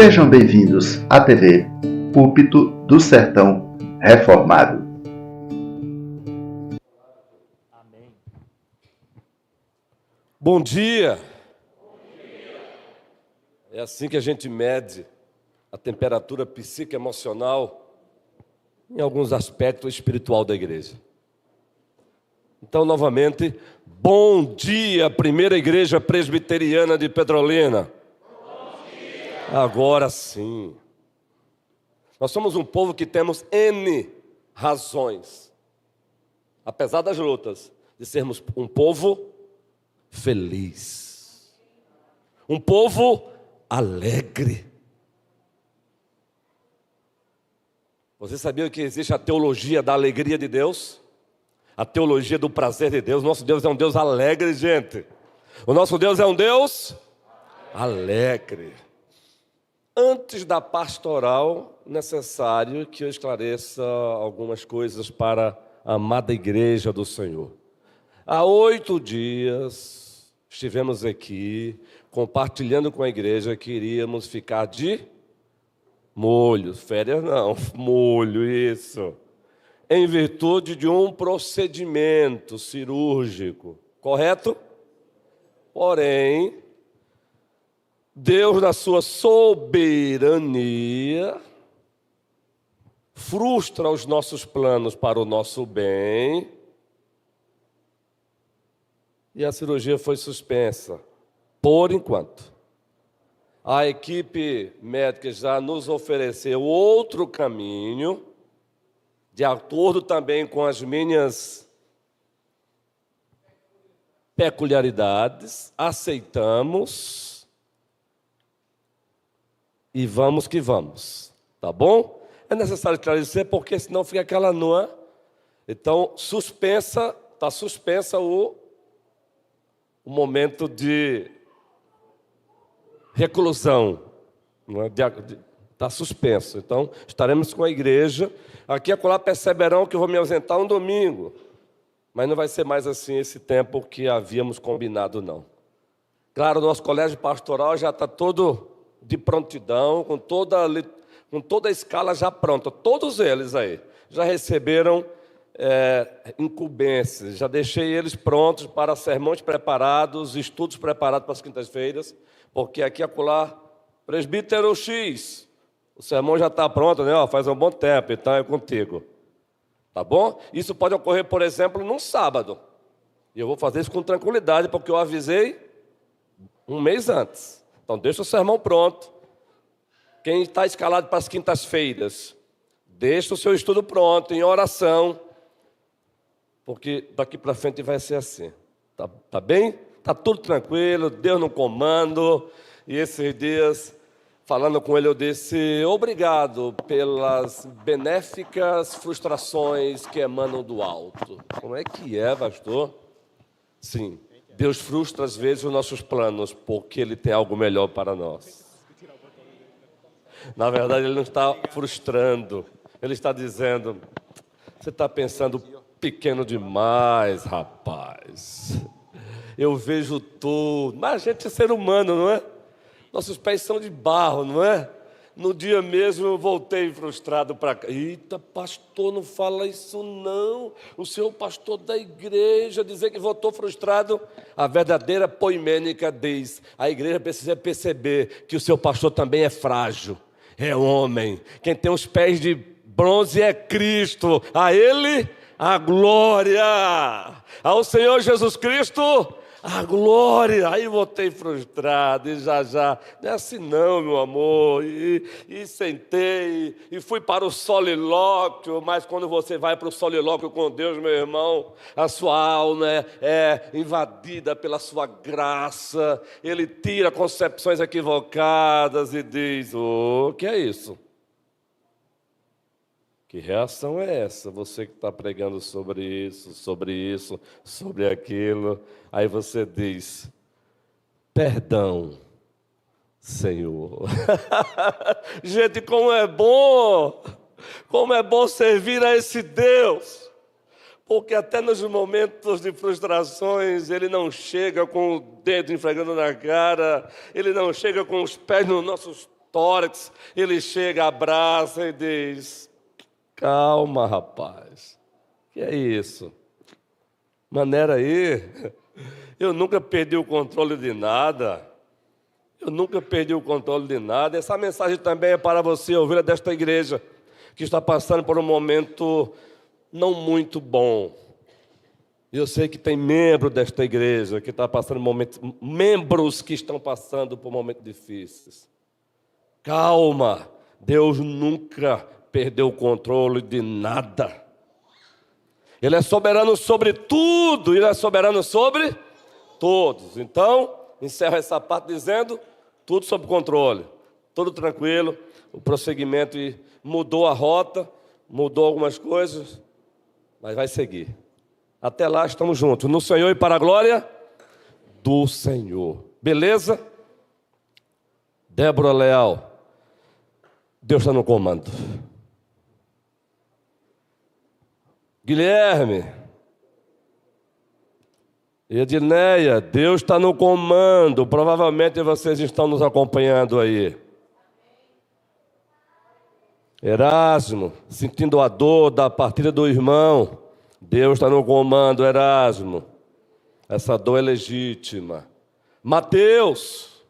Sejam bem-vindos à TV Púlpito do Sertão Reformado. Amém. Bom dia! É assim que a gente mede a temperatura psicoemocional em alguns aspectos espiritual da igreja. Então, novamente, bom dia, primeira igreja presbiteriana de Petrolina. Agora sim. Nós somos um povo que temos N razões, apesar das lutas, de sermos um povo feliz. Um povo alegre. Você sabia que existe a teologia da alegria de Deus? A teologia do prazer de Deus. Nosso Deus é um Deus alegre, gente. O nosso Deus é um Deus alegre. Antes da pastoral, necessário que eu esclareça algumas coisas para a amada igreja do Senhor. Há 8 dias estivemos aqui compartilhando com a igreja que iríamos ficar de molho, férias não, molho, isso, em virtude de um procedimento cirúrgico, correto? Porém, Deus, na sua soberania, frustra os nossos planos para o nosso bem e a cirurgia foi suspensa, por enquanto. A equipe médica já nos ofereceu outro caminho, de acordo também com as minhas peculiaridades, aceitamos. E vamos que vamos, tá bom? É necessário esclarecer porque senão fica aquela noa. Então, está suspensa o momento de reclusão. Está suspenso. Então, estaremos com a igreja. Aqui e acolá perceberão que eu vou me ausentar um domingo. Mas não vai ser mais assim esse tempo que havíamos combinado, não. Claro, o nosso colégio pastoral já está todo de prontidão, com toda a escala já pronta. Todos eles aí já receberam incumbências. Já deixei eles prontos para sermões preparados, estudos preparados para as quintas-feiras, porque aqui e acolá, presbítero X, o sermão já está pronto, né? Faz um bom tempo, então é contigo. Tá bom? Isso pode ocorrer, por exemplo, num sábado. E eu vou fazer isso com tranquilidade, porque eu avisei um mês antes. Então, deixa o sermão pronto. Quem está escalado para as quintas-feiras, deixa o seu estudo pronto, em oração, porque daqui para frente vai ser assim. Tá bem? Está tudo tranquilo, Deus no comando. E esses dias, falando com ele, eu disse: obrigado pelas benéficas frustrações que emanam do alto. Como é que é, pastor? Sim. Deus frustra às vezes os nossos planos, porque Ele tem algo melhor para nós. Na verdade, Ele não está frustrando. Ele está dizendo: você está pensando pequeno demais, rapaz. Eu vejo tudo. Mas a gente é ser humano, não é? Nossos pés são de barro, não é? No dia mesmo eu voltei frustrado para cá. Eita, pastor, não fala isso não. O senhor pastor da igreja dizer que voltou frustrado. A verdadeira poimênica diz: a igreja precisa perceber que o seu pastor também é frágil, é homem. Quem tem os pés de bronze é Cristo. A Ele a glória. Ao Senhor Jesus Cristo a glória. Aí voltei frustrado e já, não é assim não, meu amor. E sentei e fui para o solilóquio. Mas quando você vai para o solilóquio com Deus, meu irmão, a sua alma é invadida pela sua graça. Ele tira concepções equivocadas e diz: o que é isso? Que reação é essa? Você que está pregando sobre isso, sobre aquilo. Aí você diz: perdão, Senhor. Gente, como é bom servir a esse Deus. Porque até nos momentos de frustrações, Ele não chega com o dedo esfregando na cara, Ele não chega com os pés nos nossos tórax, ele chega, abraça e diz: calma, rapaz, que é isso? Maneira aí, eu nunca perdi o controle de nada. Eu nunca perdi o controle de nada. Essa mensagem também é para você, ovelha desta igreja, que está passando por um momento não muito bom. Eu sei que tem membro desta igreja que está passando membros que estão passando por momentos difíceis. Calma, Deus nunca perdeu o controle de nada. Ele é soberano sobre tudo, Ele é soberano sobre todos. Então, encerro essa parte dizendo: tudo sob controle, tudo tranquilo, o prosseguimento mudou a rota, mudou algumas coisas, mas vai seguir. Até lá, estamos juntos, no Senhor e para a glória do Senhor. Beleza? Débora Leal, Deus está no comando. Guilherme e Edneia, Deus está no comando. Provavelmente vocês estão nos acompanhando aí. Erasmo, sentindo a dor da partida do irmão, Deus está no comando, Erasmo. Essa dor é legítima. Mateus,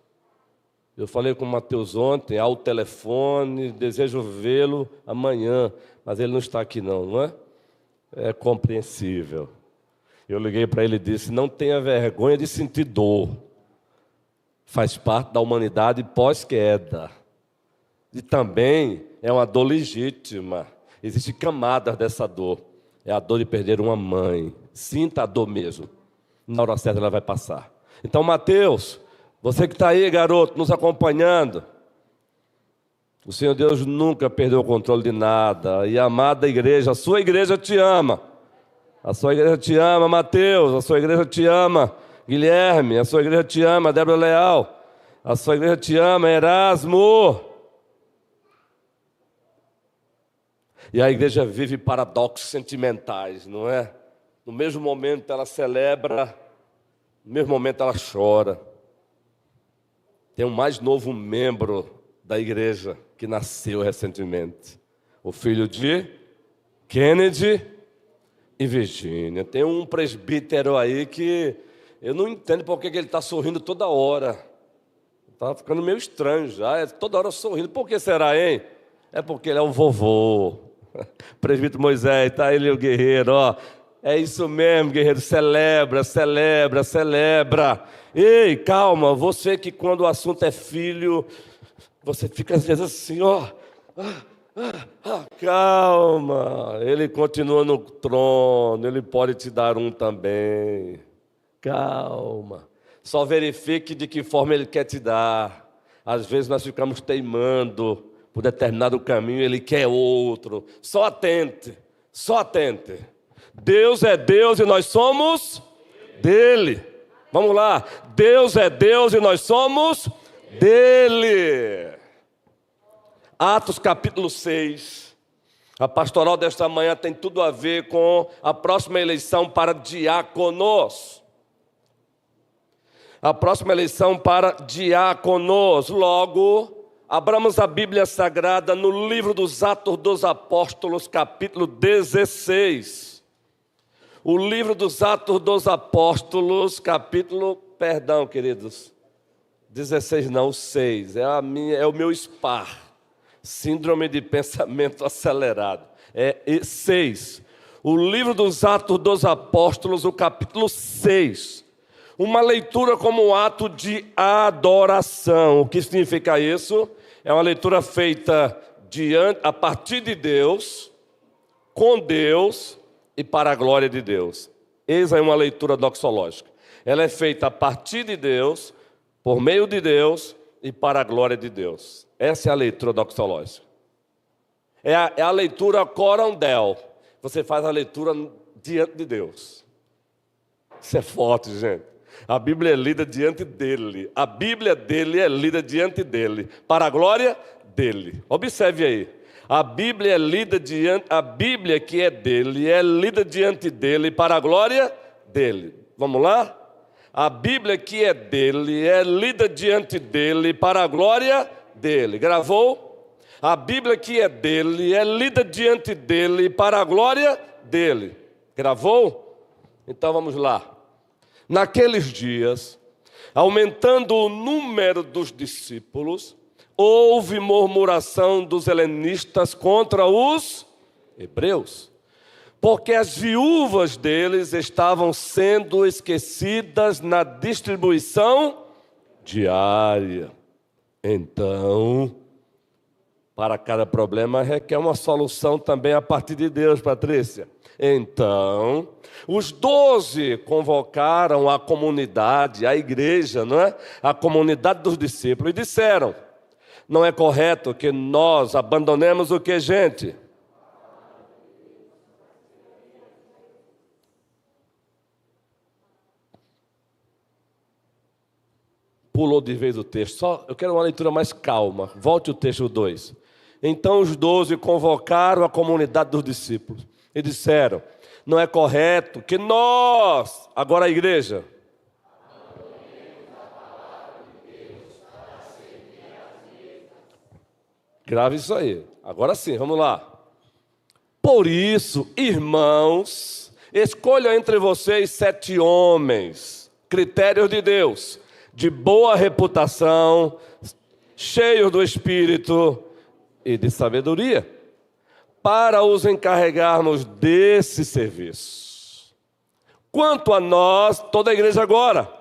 eu falei com o Mateus ontem, ao telefone, desejo vê-lo amanhã, mas ele não está aqui não é? É compreensível. Eu liguei para ele e disse: não tenha vergonha de sentir dor. Faz parte da humanidade pós-queda. E também é uma dor legítima. Existem camadas dessa dor. É a dor de perder uma mãe. Sinta a dor mesmo. Na hora certa ela vai passar. Então, Mateus, você que está aí, garoto, nos acompanhando, o Senhor Deus nunca perdeu o controle de nada. E a amada igreja, a sua igreja te ama. A sua igreja te ama, Mateus. A sua igreja te ama, Guilherme. A sua igreja te ama, Débora Leal. A sua igreja te ama, Erasmo. E a igreja vive paradoxos sentimentais, não é? No mesmo momento ela celebra, no mesmo momento ela chora. Tem um mais novo membro da igreja que nasceu recentemente. O filho de Kennedy e Virgínia. Tem um presbítero aí que eu não entendo porque ele está sorrindo toda hora. Está ficando meio estranho já, toda hora sorrindo. Por que será, hein? É porque ele é o vovô. Presbítero Moisés, tá ele o guerreiro, ó. É isso mesmo, guerreiro, celebra, celebra, celebra. Ei, calma, você que quando o assunto é filho, você fica às vezes assim, ó. Calma, ele continua no trono, ele pode te dar um também. Calma, só verifique de que forma ele quer te dar. Às vezes nós ficamos teimando por determinado caminho, ele quer outro. Só atente, só atente. Deus é Deus e nós somos dele. Vamos lá, Deus é Deus e nós somos dele. Atos capítulo 6. A pastoral desta manhã tem tudo a ver com a próxima eleição para diáconos. A próxima eleição para diáconos. Logo, abramos a Bíblia Sagrada no livro dos Atos dos Apóstolos, capítulo 16. O livro dos Atos dos Apóstolos, perdão, queridos, 16 não, 6. É o meu SPAR, síndrome de pensamento acelerado. É 6. O livro dos Atos dos Apóstolos, o capítulo 6. Uma leitura como um ato de adoração. O que significa isso? É uma leitura feita a partir de Deus, com Deus e para a glória de Deus. Eis aí uma leitura doxológica. Ela é feita a partir de Deus, por meio de Deus e para a glória de Deus. Essa é a leitura doxológica. É a leitura coram Deo. Você faz a leitura diante de Deus. Isso é forte, gente. A Bíblia é lida diante dele. A Bíblia dele é lida diante dele, para a glória dele. Observe aí. A Bíblia que é dele é lida diante dele para a glória dele. Vamos lá? A Bíblia que é dele é lida diante dele para a glória dele. Gravou? A Bíblia que é dele, é lida diante dele, para a glória dele. Gravou? Então vamos lá. Naqueles dias, aumentando o número dos discípulos, houve murmuração dos helenistas contra os hebreus, porque as viúvas deles estavam sendo esquecidas na distribuição diária. Então, para cada problema requer uma solução também a partir de Deus, Patrícia. Então, os 12 convocaram a comunidade, a igreja, não é? A comunidade dos discípulos, e disseram: não é correto que nós abandonemos o que, gente? Pulou de vez o texto. Só, eu quero uma leitura mais calma. Volte o texto 2. Então os 12 convocaram a comunidade dos discípulos e disseram: não é correto que nós, agora a igreja, grave isso aí. Agora sim, vamos lá. Por isso, irmãos, escolham entre vocês 7 homens, critérios de Deus, de boa reputação, cheios do Espírito e de sabedoria, para os encarregarmos desse serviço. Quanto a nós, toda a igreja agora,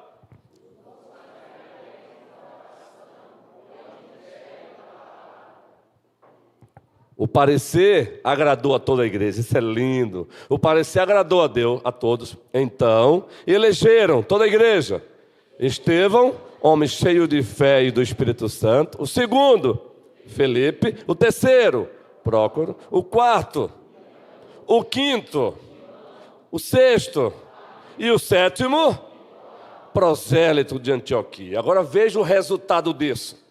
o parecer agradou a toda a igreja, isso é lindo. O parecer agradou a Deus, a todos. Então, elegeram toda a igreja Estevão, homem cheio de fé e do Espírito Santo. O segundo, Felipe. O terceiro, Prócoro. O quarto, o quinto, o sexto e o sétimo, prosélito de Antioquia. Agora veja o resultado disso.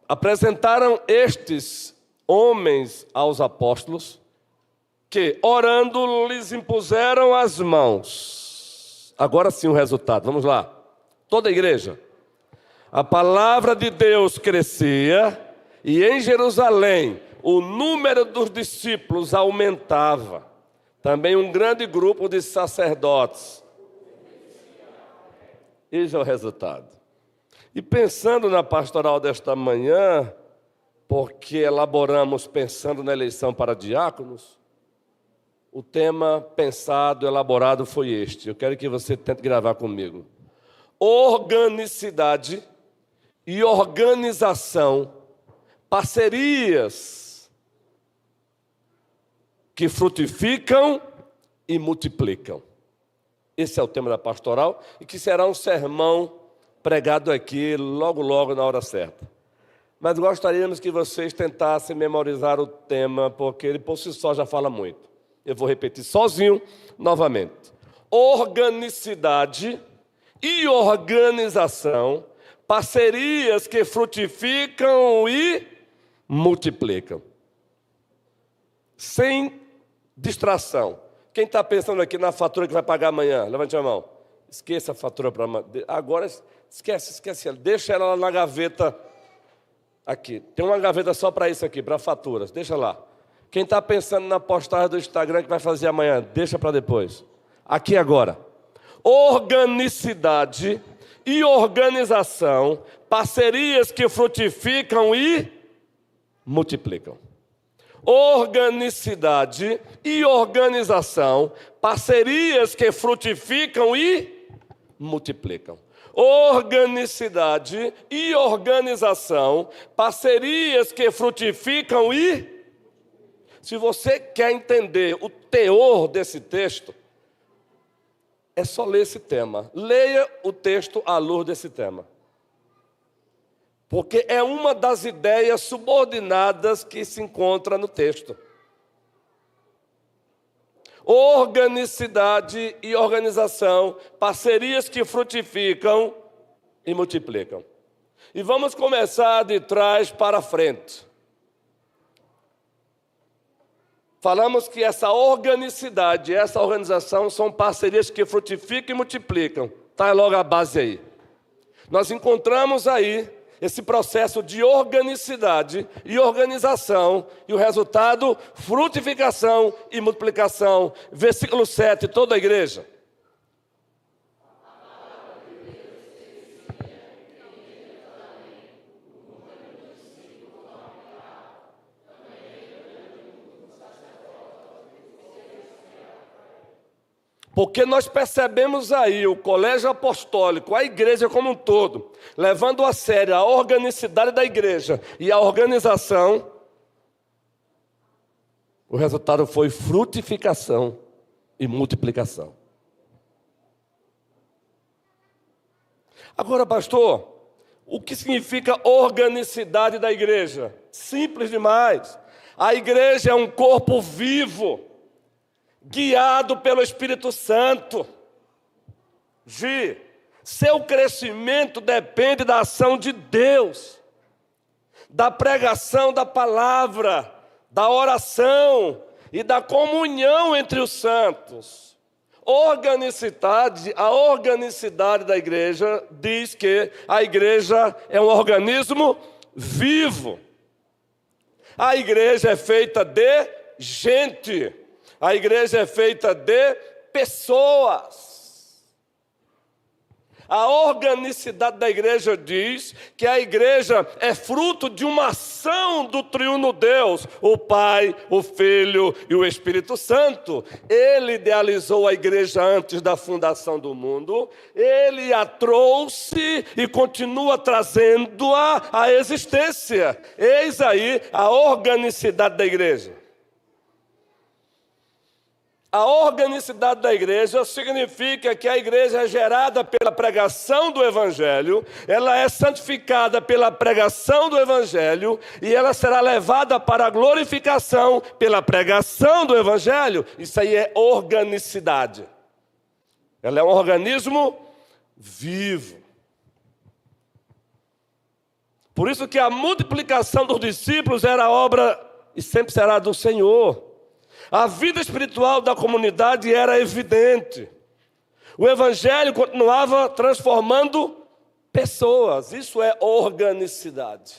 Apresentaram estes homens aos apóstolos, que, orando, lhes impuseram as mãos. Agora sim o resultado, vamos lá. Toda a igreja. A palavra de Deus crescia, e em Jerusalém o número dos discípulos aumentava. Também um grande grupo de sacerdotes. Esse é o resultado. E pensando na pastoral desta manhã, porque elaboramos pensando na eleição para diáconos, o tema pensado, elaborado foi este. Eu quero que você tente gravar comigo. Organicidade e organização, parcerias que frutificam e multiplicam. Esse é o tema da pastoral e que será um sermão pregado aqui logo, logo na hora certa. Mas gostaríamos que vocês tentassem memorizar o tema, porque ele por si só já fala muito. Eu vou repetir sozinho novamente. Organicidade e organização, parcerias que frutificam e multiplicam. Sem distração. Quem está pensando aqui na fatura que vai pagar amanhã? Levante a mão. Esqueça a fatura para amanhã. Agora, esquece ela. Deixa ela lá na gaveta. Aqui. Tem uma gaveta só para isso aqui, para faturas. Deixa lá. Quem está pensando na postagem do Instagram que vai fazer amanhã? Deixa para depois. Aqui agora. Organicidade e organização, parcerias que frutificam e multiplicam. Organicidade e organização, parcerias que frutificam e multiplicam. Organicidade e organização, parcerias que frutificam e... Se você quer entender o teor desse texto, é só ler esse tema. Leia o texto à luz desse tema. Porque é uma das ideias subordinadas que se encontra no texto. Organicidade e organização, parcerias que frutificam e multiplicam. E vamos começar de trás para frente. Falamos que essa organicidade, essa organização são parcerias que frutificam e multiplicam. Está logo a base aí. Nós encontramos aí esse processo de organicidade e organização, e o resultado, frutificação e multiplicação. Versículo 7, toda a igreja. Porque nós percebemos aí o colégio apostólico, a igreja como um todo, levando a sério a organicidade da igreja e a organização, o resultado foi frutificação e multiplicação. Agora, pastor, o que significa organicidade da igreja? Simples demais. A igreja é um corpo vivo, guiado pelo Espírito Santo. Seu crescimento depende da ação de Deus, da pregação da palavra, da oração e da comunhão entre os santos. A organicidade da igreja diz que a igreja é um organismo vivo. A igreja é feita de gente. A igreja é feita de pessoas. A organicidade da igreja diz que a igreja é fruto de uma ação do triuno Deus, o Pai, o Filho e o Espírito Santo. Ele idealizou a igreja antes da fundação do mundo, ele a trouxe e continua trazendo-a à existência. Eis aí a organicidade da igreja. A organicidade da igreja significa que a igreja é gerada pela pregação do Evangelho, ela é santificada pela pregação do Evangelho e ela será levada para a glorificação pela pregação do Evangelho. Isso aí é organicidade. Ela é um organismo vivo. Por isso que a multiplicação dos discípulos era obra e sempre será do Senhor. A vida espiritual da comunidade era evidente. O Evangelho continuava transformando pessoas. Isso é organicidade.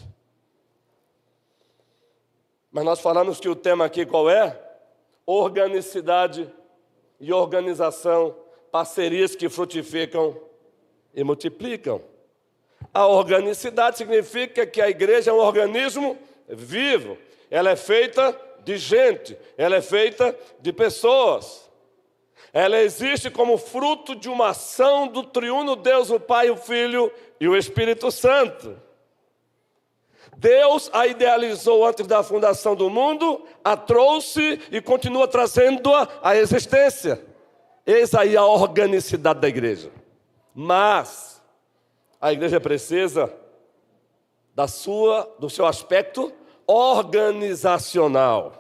Mas nós falamos que o tema aqui qual é? Organicidade e organização, parcerias que frutificam e multiplicam. A organicidade significa que a igreja é um organismo vivo. Ela é feita de gente, ela é feita de pessoas. Ela existe como fruto de uma ação do triuno Deus, o Pai, o Filho e o Espírito Santo. Deus a idealizou antes da fundação do mundo, a trouxe e continua trazendo-a à existência. Eis aí a organicidade da igreja. Mas a igreja precisa do seu aspecto organizacional.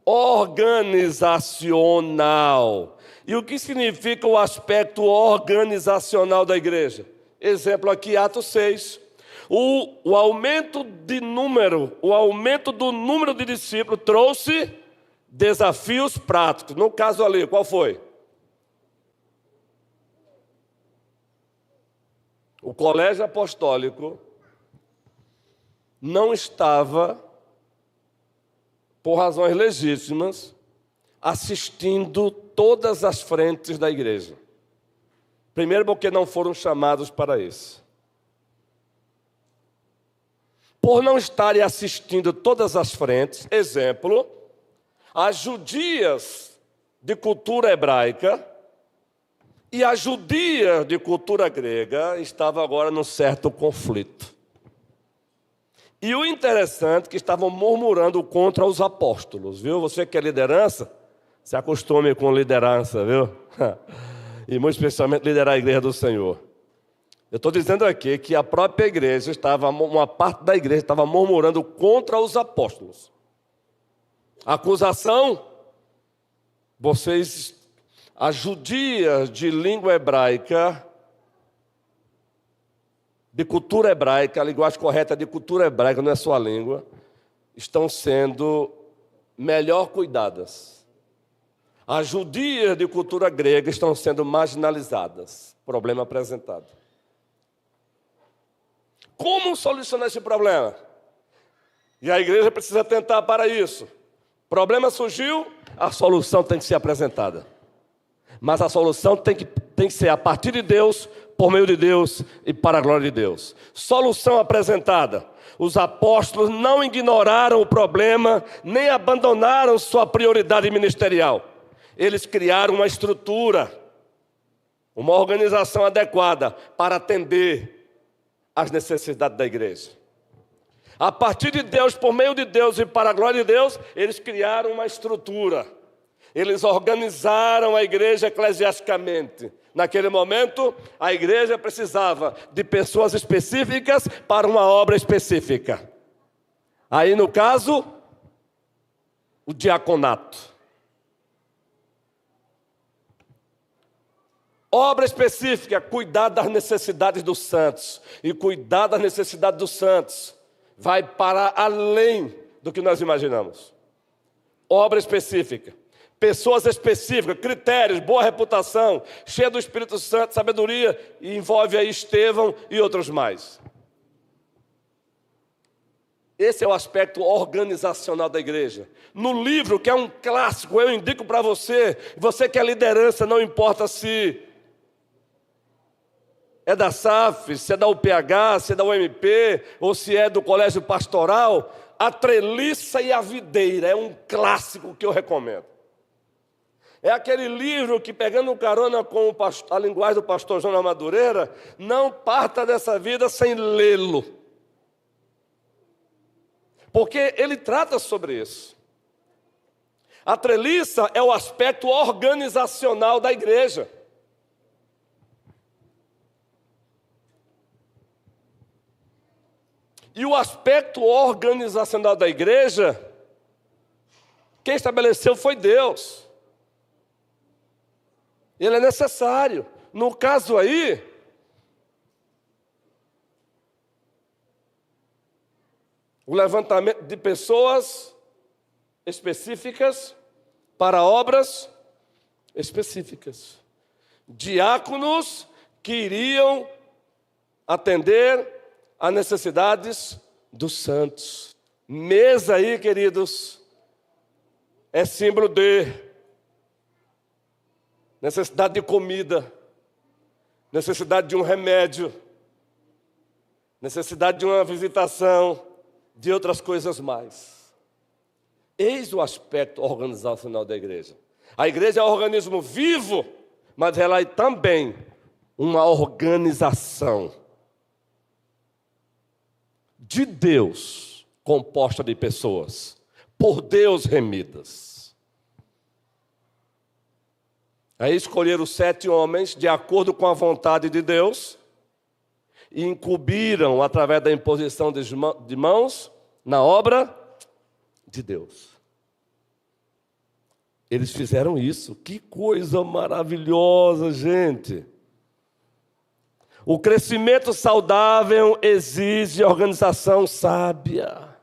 Organizacional. E o que significa o aspecto organizacional da igreja? Exemplo aqui, Atos 6. O aumento do número de discípulos trouxe desafios práticos. No caso ali, qual foi? O colégio apostólico não estava, por razões legítimas, assistindo todas as frentes da igreja. Primeiro porque não foram chamados para isso. Por não estarem assistindo todas as frentes, exemplo, as judias de cultura hebraica e as judias de cultura grega estavam agora num certo conflito. E o interessante é que estavam murmurando contra os apóstolos, viu? Você que é liderança, se acostume com liderança, viu? E muito especialmente liderar a igreja do Senhor. Eu estou dizendo aqui que a própria igreja uma parte da igreja estava murmurando contra os apóstolos. Acusação, as judias de língua hebraica, de cultura hebraica, a linguagem correta de cultura hebraica, não é só a língua, estão sendo melhor cuidadas. As judias de cultura grega estão sendo marginalizadas. Problema apresentado. Como solucionar esse problema? E a igreja precisa tentar para isso. O problema surgiu, a solução tem que ser apresentada. Mas a solução tem que ser a partir de Deus, por meio de Deus e para a glória de Deus. Solução apresentada. Os apóstolos não ignoraram o problema, nem abandonaram sua prioridade ministerial. Eles criaram uma estrutura, uma organização adequada para atender às necessidades da igreja. A partir de Deus, por meio de Deus e para a glória de Deus, eles criaram uma estrutura. Eles organizaram a igreja eclesiasticamente. Naquele momento, a igreja precisava de pessoas específicas para uma obra específica. Aí, no caso, o diaconato. Obra específica, cuidar das necessidades dos santos. E cuidar das necessidades dos santos vai para além do que nós imaginamos. Obra específica. Pessoas específicas, critérios, boa reputação, cheia do Espírito Santo, sabedoria, e envolve aí Estevão e outros mais. Esse é o aspecto organizacional da igreja. No livro, que é um clássico, eu indico para você que é liderança, não importa se é da SAF, se é da UPH, se é da UMP, ou se é do Colégio Pastoral, A Treliça e a Videira, é um clássico que eu recomendo. É aquele livro que, pegando carona com a linguagem do pastor João Madureira, não parta dessa vida sem lê-lo. Porque ele trata sobre isso. A treliça é o aspecto organizacional da igreja. E o aspecto organizacional da igreja, quem estabeleceu foi Deus. Ele é necessário. No caso aí, o levantamento de pessoas específicas para obras específicas. Diáconos que iriam atender às necessidades dos santos. Mesa aí, queridos, é símbolo de necessidade de comida, necessidade de um remédio, necessidade de uma visitação, de outras coisas mais. Eis o aspecto organizacional da igreja. A igreja é um organismo vivo, mas ela é também uma organização de Deus, composta de pessoas, por Deus remidas. Aí escolheram 7 homens de acordo com a vontade de Deus e incumbiram através da imposição de mãos na obra de Deus. Eles fizeram isso. Que coisa maravilhosa, gente. O crescimento saudável exige organização sábia.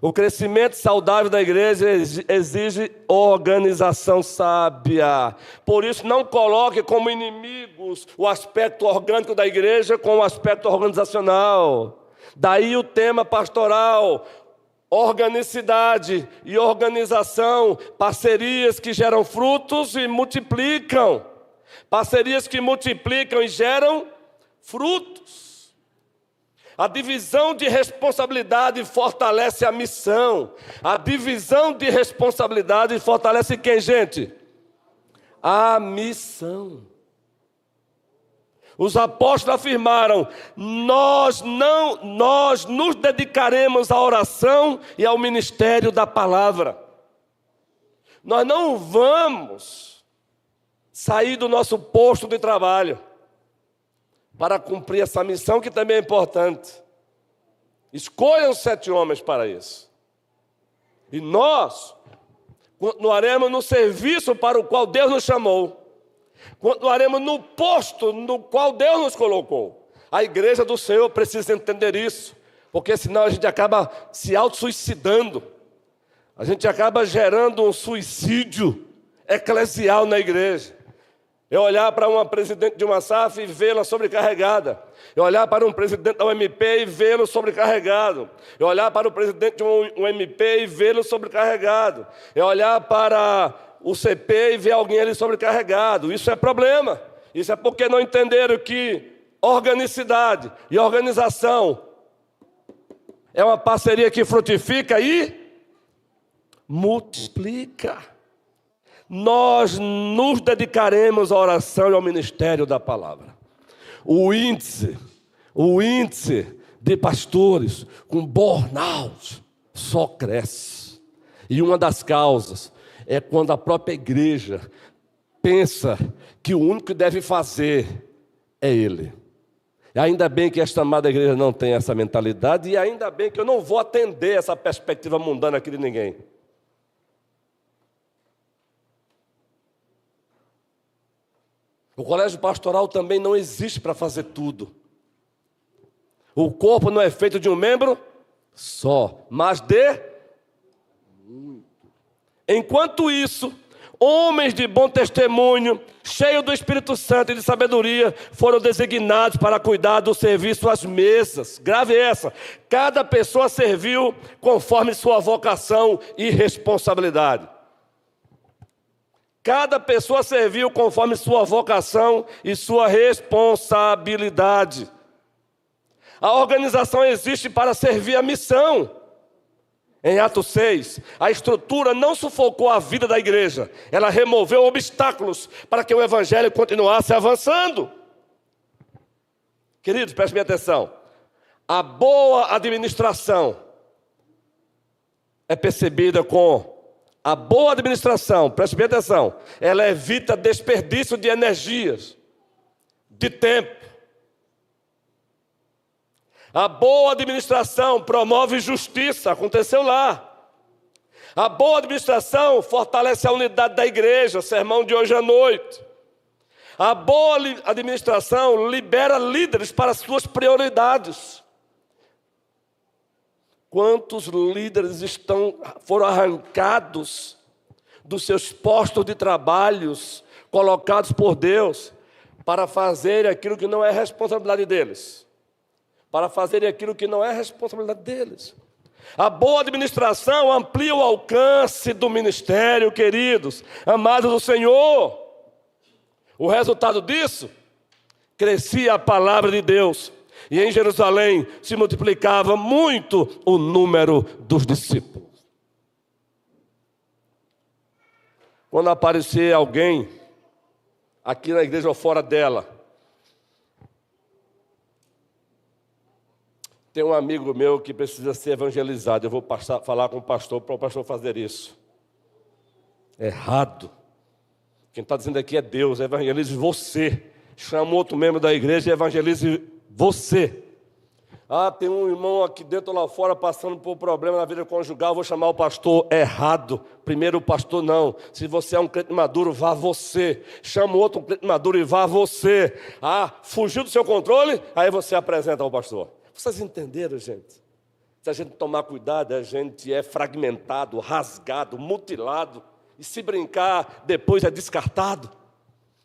O crescimento saudável da igreja exige organização sábia. Por isso, não coloque como inimigos o aspecto orgânico da igreja com o aspecto organizacional. Daí o tema pastoral, organicidade e organização, parcerias que geram frutos e multiplicam. Parcerias que multiplicam e geram frutos. A divisão de responsabilidade fortalece a missão. A divisão de responsabilidade fortalece quem, gente? A missão. Os apóstolos afirmaram: nós nos dedicaremos à oração e ao ministério da palavra. Nós não vamos sair do nosso posto de trabalho para cumprir essa missão, que também é importante. Escolham 7 homens para isso. E nós continuaremos no serviço para o qual Deus nos chamou. Continuaremos no posto no qual Deus nos colocou. A igreja do Senhor precisa entender isso, porque senão a gente acaba se auto-suicidando. A gente acaba gerando um suicídio eclesial na igreja. É olhar para uma presidente de uma SAF e vê-la sobrecarregada. É olhar para um presidente da UMP e vê-lo sobrecarregado. É olhar para o presidente de um MP e vê-lo sobrecarregado. É olhar para o CP e ver alguém ali sobrecarregado. Isso é problema. Isso é porque não entenderam que organicidade e organização é uma parceria que frutifica e multiplica. Nós nos dedicaremos à oração e ao ministério da palavra. O índice de pastores com burnout só cresce. E uma das causas é quando a própria igreja pensa que o único que deve fazer é ele. E ainda bem que esta amada igreja não tem essa mentalidade, e ainda bem que eu não vou atender essa perspectiva mundana aqui de ninguém. O colégio pastoral também não existe para fazer tudo. O corpo não é feito de um membro só, mas de muito. Enquanto isso, homens de bom testemunho, cheios do Espírito Santo e de sabedoria, foram designados para cuidar do serviço às mesas. Grave essa. Cada pessoa serviu conforme sua vocação e responsabilidade. Cada pessoa serviu conforme sua vocação e sua responsabilidade. A organização existe para servir a missão. Em Atos 6, a estrutura não sufocou a vida da igreja. Ela removeu obstáculos para que o evangelho continuasse avançando. Queridos, prestem atenção. A boa administração é percebida com... A boa administração, preste bem atenção, ela evita desperdício de energias, de tempo. A boa administração promove justiça, aconteceu lá. A boa administração fortalece a unidade da igreja, sermão de hoje à noite. A boa administração libera líderes para as suas prioridades. Quantos líderes foram arrancados dos seus postos de trabalhos, colocados por Deus, para fazer aquilo que não é responsabilidade deles. Para fazer aquilo que não é responsabilidade deles. A boa administração amplia o alcance do ministério, queridos, amados do Senhor. O resultado disso, crescia a palavra de Deus. E em Jerusalém se multiplicava muito o número dos discípulos. Quando aparecer alguém aqui na igreja ou fora dela, tem um amigo meu que precisa ser evangelizado. Eu vou falar com o pastor para o pastor fazer isso. Errado. Quem está dizendo aqui é Deus. Evangelize você. Chama outro membro da igreja e evangelize você. Tem um irmão aqui dentro ou lá fora passando por problema na vida conjugal, vou chamar o pastor. Errado. Primeiro o pastor não. Se você é um crente maduro, vá você. Chama outro crente maduro e vá você. Fugiu do seu controle? Aí você apresenta ao pastor. Vocês entenderam, gente? Se a gente tomar cuidado, a gente é fragmentado, rasgado, mutilado. E se brincar, depois é descartado.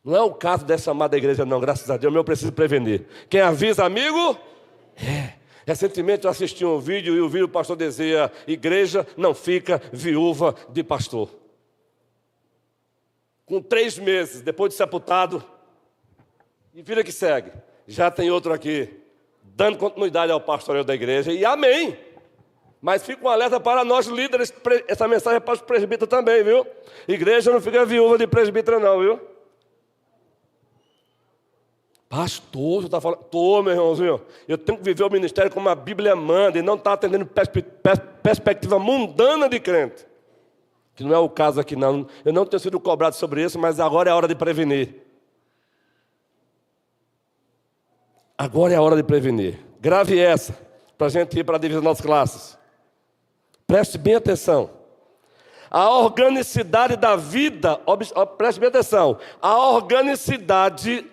Não é o caso dessa amada igreja, não, graças a Deus, mas eu preciso prevenir. Quem avisa, amigo? Recentemente eu assisti um vídeo e o vídeo o pastor dizia: igreja não fica viúva de pastor. Com 3 meses, depois de sepultado, e vida que segue, já tem outro aqui, dando continuidade ao pastoreio da igreja, e amém. Mas fica um alerta para nós líderes, essa mensagem é para os presbíteros também, viu? Igreja não fica viúva de presbítero não, viu? Pastor, você está falando? Estou, meu irmãozinho. Eu tenho que viver o ministério como a Bíblia manda e não está atendendo perspectiva mundana de crente. Que não é o caso aqui, não. Eu não tenho sido cobrado sobre isso, mas agora é a hora de prevenir. Agora é a hora de prevenir. Grave essa, para a gente ir para a divisão das classes. Preste bem atenção. A organicidade da vida, preste bem atenção. A organicidade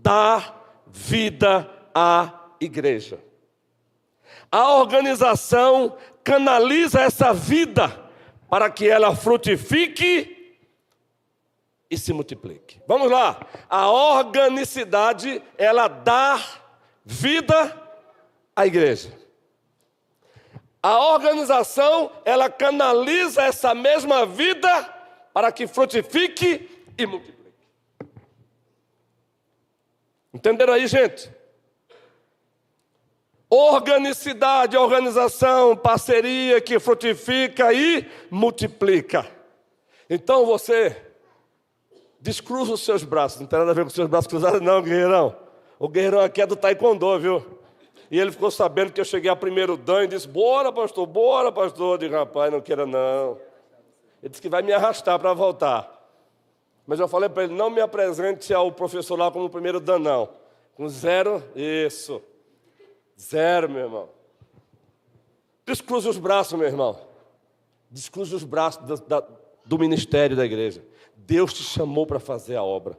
da vida à igreja. A organização canaliza essa vida para que ela frutifique e se multiplique. Vamos lá. A organicidade, ela dá vida à igreja. A organização, ela canaliza essa mesma vida para que frutifique e multiplique. Entenderam aí, gente? Organicidade, organização, parceria que frutifica e multiplica. Então você descruza os seus braços. Não tem nada a ver com os seus braços cruzados não, guerreirão. O guerreirão aqui é do taekwondo, viu? E ele ficou sabendo que eu cheguei a primeiro dan e disse, bora pastor. Eu disse, rapaz, não queira não. Ele disse que vai me arrastar para voltar. Mas eu falei para ele, não me apresente ao professor lá como primeiro dan não. Com 0, isso. 0, meu irmão. Descruze os braços, meu irmão. Descruze os braços do ministério da igreja. Deus te chamou para fazer a obra.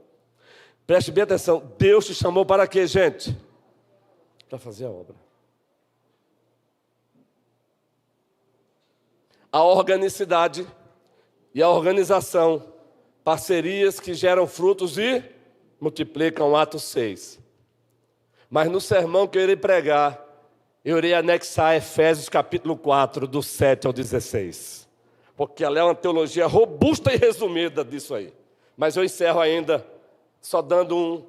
Preste bem atenção. Deus te chamou para quê, gente? Para fazer a obra. A organicidade e a organização, parcerias que geram frutos e multiplicam, Atos 6. Mas no sermão que eu irei pregar, eu irei anexar Efésios capítulo 4, do 7 ao 16. Porque ela é uma teologia robusta e resumida disso aí. Mas eu encerro ainda só dando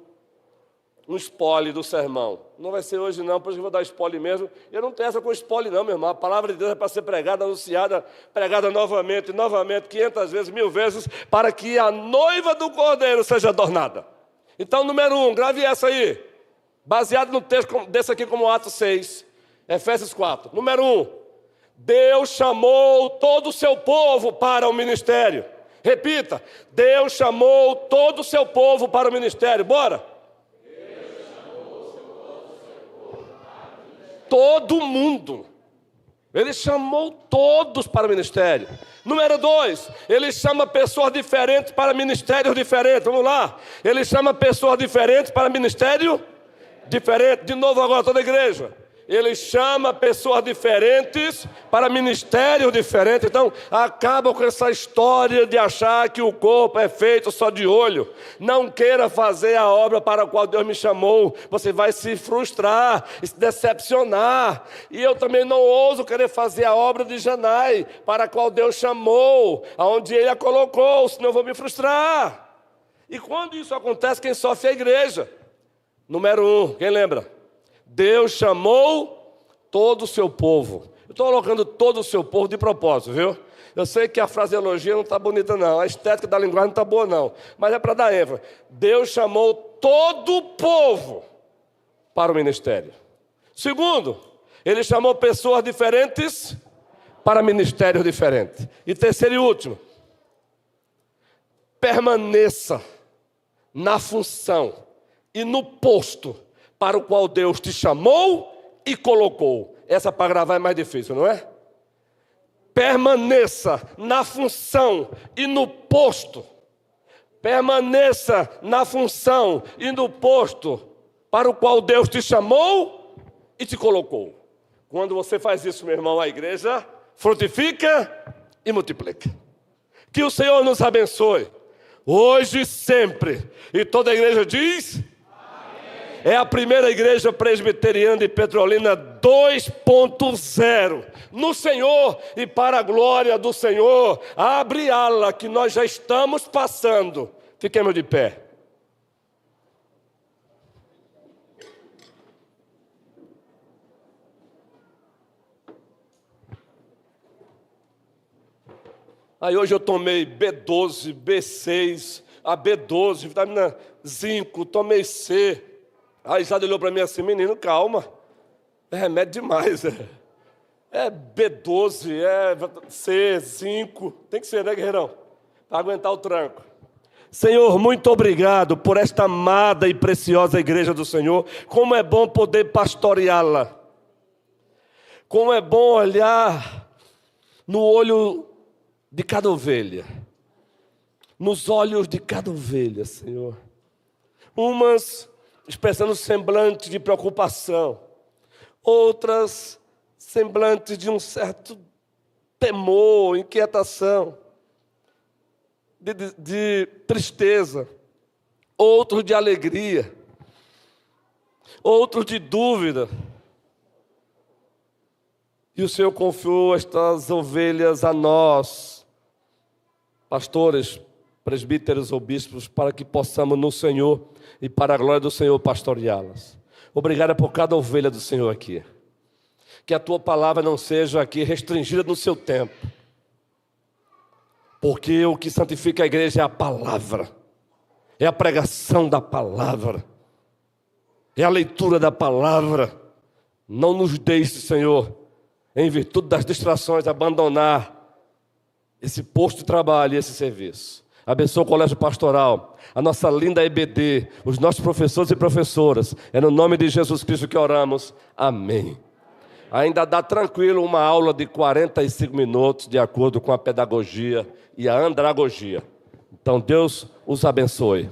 um spoiler do sermão. Não vai ser hoje não, pois eu vou dar spoiler mesmo. Eu não tenho essa com spoiler não, meu irmão. A palavra de Deus é para ser pregada, anunciada, pregada novamente, 500 vezes, 1000 vezes, para que a noiva do Cordeiro seja adornada. Então, número 1, grave essa aí. Baseado no texto desse aqui como Atos 6, Efésios 4. Número 1, Deus chamou todo o seu povo para o ministério. Repita, Deus chamou todo o seu povo para o ministério. Bora. Deus chamou todo o seu povo para o ministério. Todo mundo. Ele chamou todos para o ministério. Número 2, ele chama pessoas diferentes para ministérios diferentes. Vamos lá. Ele chama pessoas diferentes para ministério diferente. De novo agora, toda a igreja. Ele chama pessoas diferentes para ministérios diferentes. Então, acaba com essa história de achar que o corpo é feito só de olho. Não queira fazer a obra para a qual Deus me chamou. Você vai se frustrar e se decepcionar. E eu também não ouso querer fazer a obra de Janai, para a qual Deus chamou, aonde Ele a colocou, senão eu vou me frustrar. E quando isso acontece, quem sofre é a igreja. Número 1, quem lembra? Deus chamou todo o seu povo. Eu estou colocando todo o seu povo de propósito, viu? Eu sei que a fraseologia não está bonita não, a estética da linguagem não está boa não, mas é para dar ênfase. Deus chamou todo o povo para o ministério. Segundo, Ele chamou pessoas diferentes para ministérios diferentes. E terceiro e último, permaneça na função e no posto para o qual Deus te chamou e colocou. Essa para gravar é mais difícil, não é? Permaneça na função e no posto. Permaneça na função e no posto para o qual Deus te chamou e te colocou. Quando você faz isso, meu irmão, a igreja frutifica e multiplica. Que o Senhor nos abençoe, hoje e sempre. E toda a igreja diz... É a primeira igreja presbiteriana de Petrolina 2.0. No Senhor e para a glória do Senhor. Abre ala que nós já estamos passando. Fiquemos de pé. Aí hoje eu tomei B12, B6, a B12, vitamina zinco, tomei C. Aí já olhou para mim assim, menino, calma, é remédio demais, é B12, é C, 5, tem que ser, né, guerreirão? Para aguentar o tranco. Senhor, muito obrigado por esta amada e preciosa igreja do Senhor. Como é bom poder pastoreá-la. Como é bom olhar no olho de cada ovelha, nos olhos de cada ovelha, Senhor. Umas expressando semblante de preocupação, outras semblantes de um certo temor, inquietação. de tristeza, outros de alegria, outros de dúvida. E o Senhor confiou estas ovelhas a nós, pastores, presbíteros ou bispos, para que possamos no Senhor e para a glória do Senhor pastoreá-las. Obrigado por cada ovelha do Senhor aqui. Que a tua palavra não seja aqui restringida no seu tempo. Porque o que santifica a igreja é a palavra. É a pregação da palavra. É a leitura da palavra. Não nos deixe, Senhor, em virtude das distrações, abandonar esse posto de trabalho e esse serviço. Abençoa o colégio pastoral, a nossa linda EBD, os nossos professores e professoras. É no nome de Jesus Cristo que oramos. Amém. Ainda dá tranquilo uma aula de 45 minutos, de acordo com a pedagogia e a andragogia. Então Deus os abençoe.